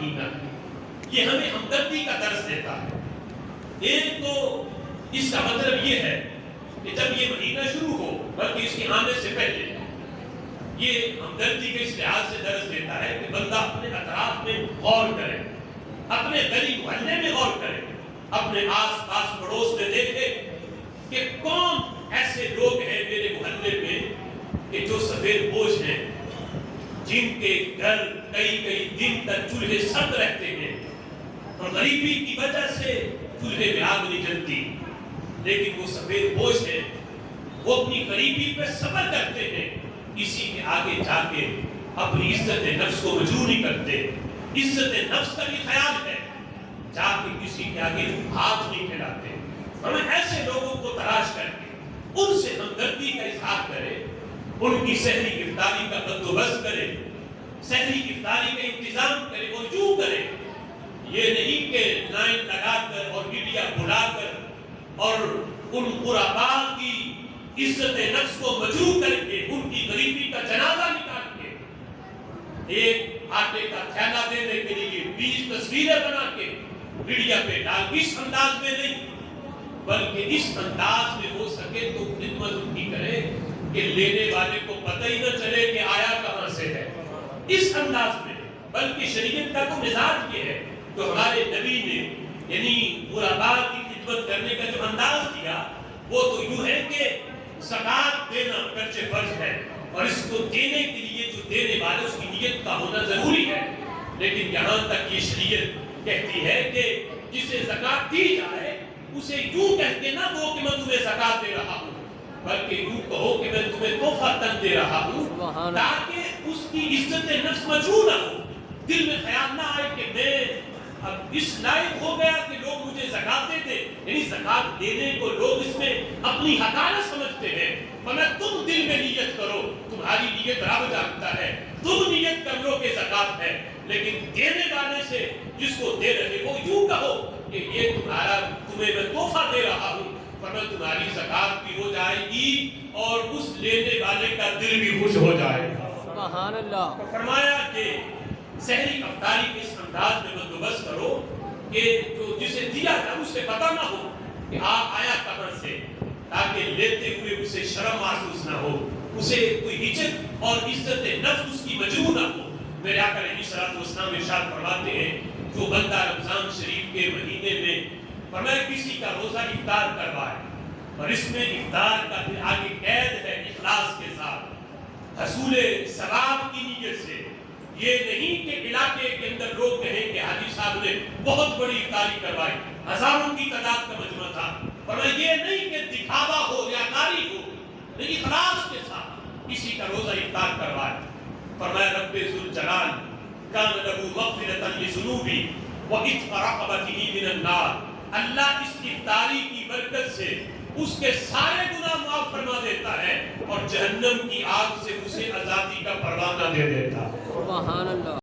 مہینہ ہے، یہ ہمیں ہمدردی کا درس دیتا ہے۔ ایک تو اس کا مطلب یہ ہے کہ جب یہ مہینہ شروع ہو، بلکہ اس کے آنے سے پہلے، یہ ہمدردی کے اس لحاظ سے درس دیتا ہے کہ بندہ اپنے اطراف میں غور کرے، اپنے گلی محلے میں غور کرے، اپنے آس پاس پڑوس میں دیکھے کہ کون ایسے لوگ ہیں میرے محلے میں کہ جو سفید پوش ہیں، جن کے گھر کئی دن تک چولہے سرد رہتے ہیں اور غریبی کی وجہ سے چولہے میں آگ نہیں جلتی، لیکن وہ سفید پوش ہیں، وہ اپنی غریبی پہ صبر کرتے ہیں، کسی کے آگے جا کے اپنی عزت نفس کو مجروح نہیں کرتے، عزت نفس کا بھی خیال ہے، جا کے کسی کے آگے ہاتھ نہیں پھیلاتے۔ ہمیں ایسے لوگوں کو تلاش کر کے ان سے ہمدردی کا اظہار کرے، ان کی سحری افطاری کا بندوبست کرے، سحری افطاری کا انتظام کرے اور یوں کرے، یہ نہیں کہ لائن لگا کر اور میڈیا بلا کر اور ان غرباء کی عزت نفس کو مجروح کر کے ان کی غریبی کا جنازہ نکال کے ایک آٹے کا تھیلا دینے کے لیے 20 تصویریں بنا کے میڈیا پہ ڈال، اس انداز میں نہیں، بلکہ اس انداز میں ہو سکے تو خدمت ان کی کرے کہ لینے والے کو پتہ ہی نہ چلے کہ آیا کہاں سے ہے، اس انداز میں۔ بلکہ شریعت کا تو مزاج یہ ہے جو ہمارے نبی نے یعنی غرباء کی خدمت کرنے کا جو انداز دیا وہ تو یوں ہے کہ زکات دینا اگرچہ فرض ہے اور اس کو دینے کے لیے جو دینے والے اس کی نیت کا ہونا ضروری ہے، لیکن یہاں تک یہ شریعت کہتی ہے کہ جسے زکات دی جائے اسے یوں کہہ کے نہ دو کہ میں تمہیں زکات دے رہا ہوں، بلکہ یوں کہو کہ میں تمہیں تحفہ تن دے رہا ہوں، تاکہ اس کی عزت نفس مجروح نہ ہو، دل میں خیال نہ آئے کہ میں اب اس لائق ہو گیا کہ لوگ مجھے زکات دے، یعنی زکات دینے کو لوگ اس میں اپنی حقارت سمجھتے ہیں، مگر تم دل میں نیت کرو، تمہاری نیت رب جانتا ہے، تم نیت کر لو کہ زکات ہے، لیکن دینے والے سے جس کو دے رہے ہو یوں کہو کہ یہ تمہیں میں تحفہ دے رہا ہوں، ورنہ تمہاری زکات بھی ہو جائے گی اور اس لینے والے کا دل بھی خوش ہو جائے گا۔ سبحان اللہ۔ تو فرمایا کہ سحری افطاری کے اس انداز میں بندوبست کرو کہ جو جسے دیا جائے اسے پتہ نہ ہو کہ آپ آیا کہاں سے، تاکہ لیتے ہوئے اسے شرم محسوس نہ ہو، اسے کوئی ہچک اور عزت نفس اس کی مجروح نہ ہو۔ میرے آقا علیہ الصلوۃ والسلام ارشاد فرماتے ہیں جو بندہ رمضان شریف کے مہینے میں فرمایا کسی کا روزہ افطار کروائے اور اس میں افطار کا پھر آگے قید ہے اخلاص کے ساتھ حصول ثواب کی نیت سے، یہ نہیں کہ علاقے کے اندر لوگ کہیں کہ حاجی صاحب نے بہت بڑی افطاری کروائی، ہزاروں کی تعداد کا مجمع تھا، فرمایا یہ نہیں کہ دکھاوا ہو یا کاری ہو، لیکن اخلاص کے ساتھ کسی کا روزہ افطار کروائے۔ فرمایا رب ذوالجلال کان لہ مغفرۃ لذنوبہ وعتق رقبتہ من النار، اللہ اس افطاری کی برکت سے اس کے سارے گناہ معاف فرما دیتا ہے اور جہنم کی آگ سے اسے آزادی کا پروانہ دے دیتا ہے۔ سبحان اللہ۔